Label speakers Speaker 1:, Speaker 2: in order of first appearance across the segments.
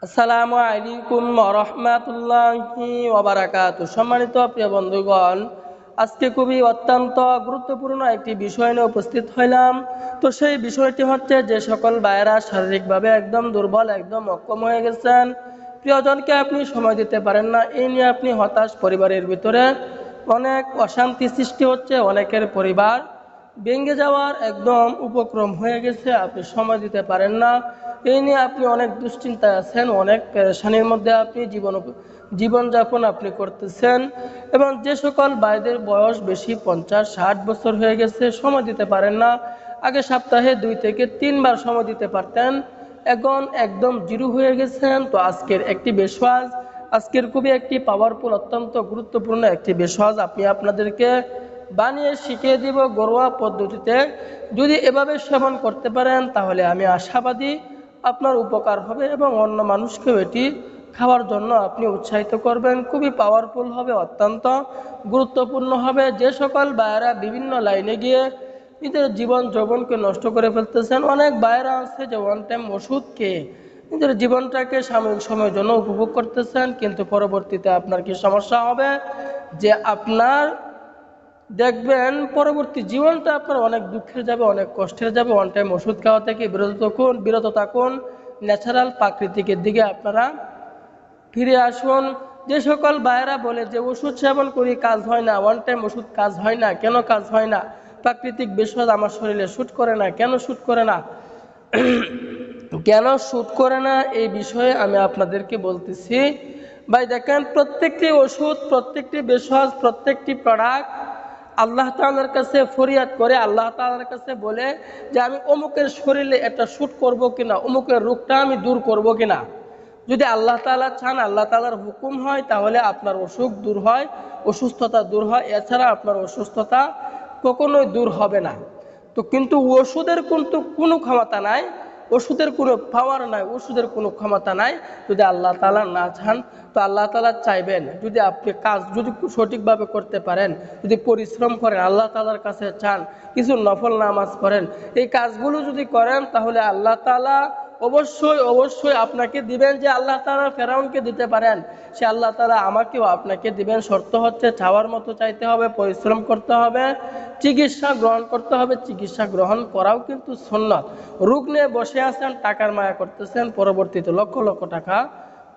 Speaker 1: আসসালামু আলাইকুম ওয়া রাহমাতুল্লাহি ওয়া বারাকাতুহু। সম্মানিত প্রিয় বন্ধুগণ, আজকে খুবই অত্যন্ত গুরুত্বপূর্ণ একটি বিষয় নিয়ে উপস্থিত হইলাম। তো সেই বিষয়টি হচ্ছে, যে সকল ভাইয়েরা শারীরিকভাবে একদম দুর্বল, একদম অক্ষম হয়ে গেছেন, প্রিয়জনকে আপনি সময় দিতে পারেন না, এই নিয়ে আপনি হতাশ। পরিবারের ভিতরে অনেক অশান্তি সৃষ্টি হচ্ছে, অনেকের পরিবার ভেঙে যাওয়ার একদম উপক্রম হয়ে গেছে, আপনি সময় দিতে পারেন না, এই নিয়ে আপনি অনেক দুশ্চিন্তায় আছেন, অনেক পেরেশানির মধ্যে আপনি জীবনযাপন আপনি করতেছেন। এবং যে সকল ভাইদের বয়স বেশি 50-60 বছর হয়ে গেছে, সময় দিতে পারেন না, আগে সপ্তাহে 2 থেকে 3 বার সময় দিতে পারতেন, এখন একদম জিরো হয়ে গেছেন। তো আজকের একটি বেশওয়াজ, আজকের খুবই একটি পাওয়ারফুল, অত্যন্ত গুরুত্বপূর্ণ একটি বেশওয়াজ আপনি আপনাদেরকে বানিয়ে শিখিয়ে দিব ঘরোয়া পদ্ধতিতে। যদি এভাবে সেবন করতে পারেন, তাহলে আমি আশাবাদী আপনার উপকার হবে এবং অন্য মানুষকেও এটি খাওয়ার জন্য আপনি উৎসাহিত করবেন। খুবই পাওয়ারফুল হবে, অত্যন্ত গুরুত্বপূর্ণ হবে। যে সকল ভাইয়েরা বিভিন্ন লাইনে গিয়ে নিজের জীবন যৌবনকে নষ্ট করে ফেলতেছেন, অনেক ভাইয়েরা আছে যে ওয়ান টাইম ওষুধ খেয়ে নিজের জীবনটাকে সাময়িক সময়ের জন্য উপভোগ করতেছেন, কিন্তু পরবর্তীতে আপনার কি সমস্যা হবে, যে আপনার দেখবেন পরবর্তী জীবনটা আপনার অনেক দুঃখের যাবে, অনেক কষ্টের যাবে। ওয়ান টাইম ওষুধ খাওয়া থেকে বিরত থাকুন, ন্যাচারাল প্রাকৃতিকের দিকে আপনারা ফিরে আসুন। যে সকল ভাইয়েরা বলে যে ওষুধ সেবন করি কাজ হয় না, ওয়ান টাইম ওষুধ কাজ হয় না, কেন কাজ হয় না, প্রাকৃতিক বিষয় আমার শরীরে শ্যুট করে না, কেন শ্যুট করে না, কেন শ্যুট করে না, এই বিষয়ে আমি আপনাদেরকে বলতেছি। ভাই দেখেন, প্রত্যেকটি ওষুধ, প্রত্যেকটি ভেষজ, প্রত্যেকটি প্রোডাক্ট আল্লাহ তাআলার কাছে ফরিয়াদ করে, আল্লাহ তাআলার কাছে বলে যে আমি অমুকের শরীরে এটা শ্যুট করব কিনা, অমুকের রোগটা আমি দূর করব কিনা। যদি আল্লাহ তাআলা চান, আল্লাহ তাআলার হুকুম হয়, তাহলে আপনার অসুখ দূর হয়, অসুস্থতা দূর হয়, এছাড়া আপনার অসুস্থতা কখনোই দূর হবে না। তো কিন্তু ওষুধের কিন্তু কোনো ক্ষমতা নাই, ওষুধের কোনো পাওয়ার নাই, ওষুধের কোনো ক্ষমতা নাই যদি আল্লাহ তাআলা না চান। তো আল্লাহ তাআলা চাইবেন, যদি আপনি কাজ যদি সঠিকভাবে করতে পারেন, যদি পরিশ্রম করেন, আল্লাহ তাআলার কাছে চান, কিছু নফল নামাজ পড়েন, এই কাজগুলো যদি করেন, তাহলে আল্লাহ তাআলা অবশ্যই আপনাকে দিবেন। যে আল্লাহ তাআলা ফেরাউনকে দিতে পারেন, সে আল্লাহ তাআলা আমাকেও আপনাকে দিবেন। শর্ত হচ্ছে চাওয়ার মতো চাইতে হবে, পরিশ্রম করতে হবে, চিকিৎসা গ্রহণ করতে হবে। চিকিৎসা গ্রহণ করাও কিন্তু সুন্নাত। রোগ নিয়ে বসে আছেন, টাকার মায়া করতেছেন, পরবর্তীতে লক্ষ লক্ষ টাকা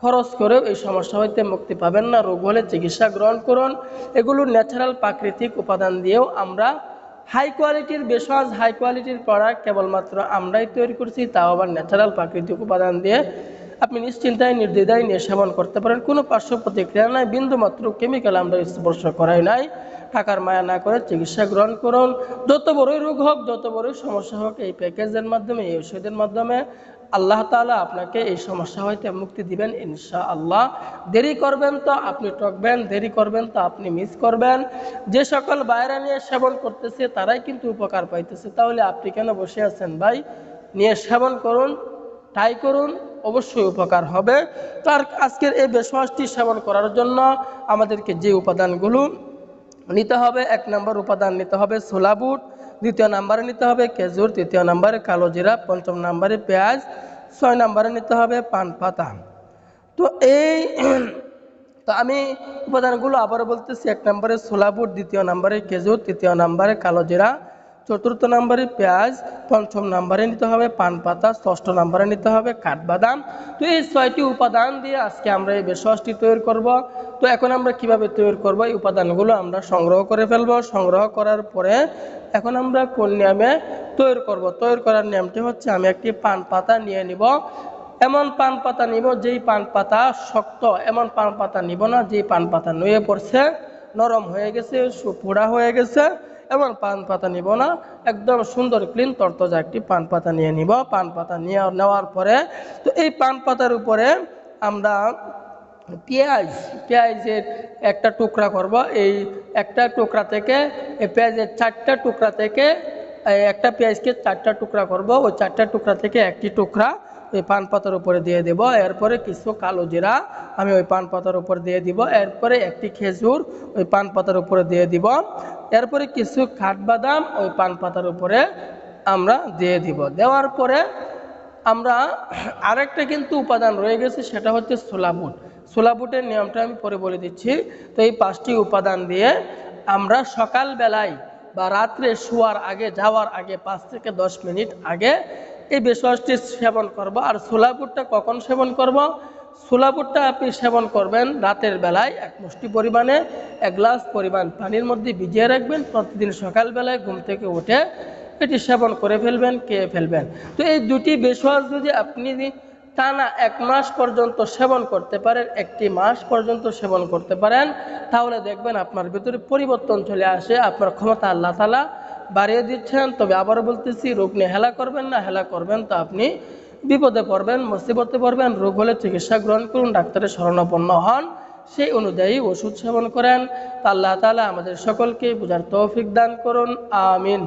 Speaker 1: খরচ করেও এই সমস্যা হইতে মুক্তি পাবেন না। রোগ হলে চিকিৎসা গ্রহণ করুন। এগুলো ন্যাচারাল প্রাকৃতিক উপাদান দিয়েও আমরা হাই কোয়ালিটির ভেষজ, হাই কোয়ালিটির প্রোডাক্ট কেবলমাত্র আমরাই তৈরি করছি, তাও আবার ন্যাচারাল প্রাকৃতিক উপাদান দিয়ে। আপনি নিশ্চিন্তায় নির্দ্বিধায় নিয়ে সেবন করতে পারেন, কোনো পার্শ্ব প্রতিক্রিয়া নাই, বিন্দুমাত্র কেমিক্যাল আমরা স্পর্শ করাই নাই। টাকার মায়া না করে চিকিৎসা গ্রহণ করুন। যত বড়ই রোগ হোক, যত বড়ই সমস্যা হোক, এই প্যাকেজের মাধ্যমে, এই ওষুধের মাধ্যমে আল্লাহ তাআলা আপনাকে এই সমস্যা হইতে মুক্তি দিবেন ইনশাআল্লাহ। দেরি করবেন তো আপনি ঠকবেন, দেরি করবেন তো আপনি মিস করবেন। যে সকল বাইরে নিয়ে সেবন করতেছে তারাই কিন্তু উপকার পাইতেছে, তাহলে আপনি কেন বসে আছেন ভাই? নিয়ে সেবন করুন, ট্রাই করুন, অবশ্যই উপকার হবে। তার আজকের এই ভেষজটি সেবন করার জন্য আমাদেরকে যে উপাদানগুলো নিতে হবে, 1 নম্বর উপাদান নিতে হবে ছোলা বুট, 2য় নম্বরে নিতে হবে খেজুর, 3য় নম্বরে কালো জিরা, 5ম নম্বরে পেঁয়াজ, 6 নম্বরে নিতে হবে পান পাতা। তো আমি উপাদানগুলো আবারও বলতেছি। 1 নম্বরে ছোলা বুট, 2য় নম্বরে খেজুর, 3য় নম্বরে কালো জিরা, 4র্থ নম্বরে পেঁয়াজ, 5ম নম্বরে নিতে হবে পান পাতা, 6ষ্ঠ নম্বরে নিতে হবে কাঠবাদাম। তো এই 6টি উপাদান দিয়ে আজকে আমরা এই ভেষজটি তৈরি করব। তো এখন আমরা কিভাবে তৈরি করব, এই উপাদানগুলো আমরা সংগ্রহ করে ফেলব। সংগ্রহ করার পরে এখন আমরা কোন নিয়মে তৈরি করব, তৈরি করার নিয়মটি হচ্ছে, আমি একটি পান পাতা নিয়ে নিব। এমন পান পাতা নিব যেই পান পাতা শক্ত, এমন পান পাতা নিব না যেই পান পাতা নুয়ে পড়ছে, নরম হয়ে গেছে, পোড়া হয়ে গেছে, এমন পান পাতা নিব না। একদম সুন্দর ক্লিন তরতাজা একটি পান পাতা নিয়ে নিব। পান পাতা নেওয়ার পরে, তো এই পান পাতার উপরে আমরা পেঁয়াজের একটা টুকরা করব। এই একটা টুকরা থেকে, এই পেঁয়াজের 4টা টুকরা থেকে, একটা পেঁয়াজকে 4টা টুকরা করব। ওই 4টা টুকরা থেকে একটি টুকরা ওই পান পাতার উপরে দিয়ে দেব। এরপরে কিছু কালো জিরা আমি ওই পান পাতার উপর দিয়ে দিব। এরপরে একটি খেজুর ওই পান পাতার উপরে দিয়ে দিব। এরপরে কিছু কাঠবাদাম ওই পান পাতার উপরে আমরা দিয়ে দিব। দেওয়ার পরে আমরা আরেকটা কিন্তু উপাদান রয়ে গেছে, সেটা হচ্ছে ছোলা বুট। ছোলা বুটের নিয়মটা আমি পরে বলে দিচ্ছি। তো এই 5টি উপাদান দিয়ে আমরা সকালবেলায় বা রাত্রে শোয়ার আগে, যাওয়ার আগে 5 থেকে 10 মিনিট আগে এই বেশওয়াশটি সেবন করব। আর ছোলা বুটটা কখন সেবন করব? ছোলা বুটটা আপনি সেবন করবেন রাতের বেলায় 1 মুষ্টি পরিমাণে 1 গ্লাস পরিমাণ পানির মধ্যে ভিজিয়ে রাখবেন। প্রতিদিন সকালবেলায় ঘুম থেকে উঠে এটি সেবন করে ফেলবেন, খেয়ে ফেলবেন। তো এই দুটি বেশওয়াশ যদি আপনি টানা 1 মাস পর্যন্ত সেবন করতে পারেন, 1টি মাস পর্যন্ত সেবন করতে পারেন, তাহলে দেখবেন আপনার ভিতরে পরিবর্তন চলে আসে। আপনার ক্ষমতা আল্লাহ তাআলা বাড়িয়ে দিচ্ছেন। তবে আবারও বলতেছি, রোগ নিয়ে হেলা করবেন না। হেলা করবেন তো আপনি বিপদে পড়বেন, মুসিবতে পড়বেন। রোগ হলে চিকিৎসা গ্রহণ করুন, ডাক্তারের শরণাপন্ন হন, সেই অনুযায়ী ওষুধ সেবন করেন। তা আল্লাহ তাআলা আমাদের সকলকে বুঝার তৌফিক দান করুন। আমিন।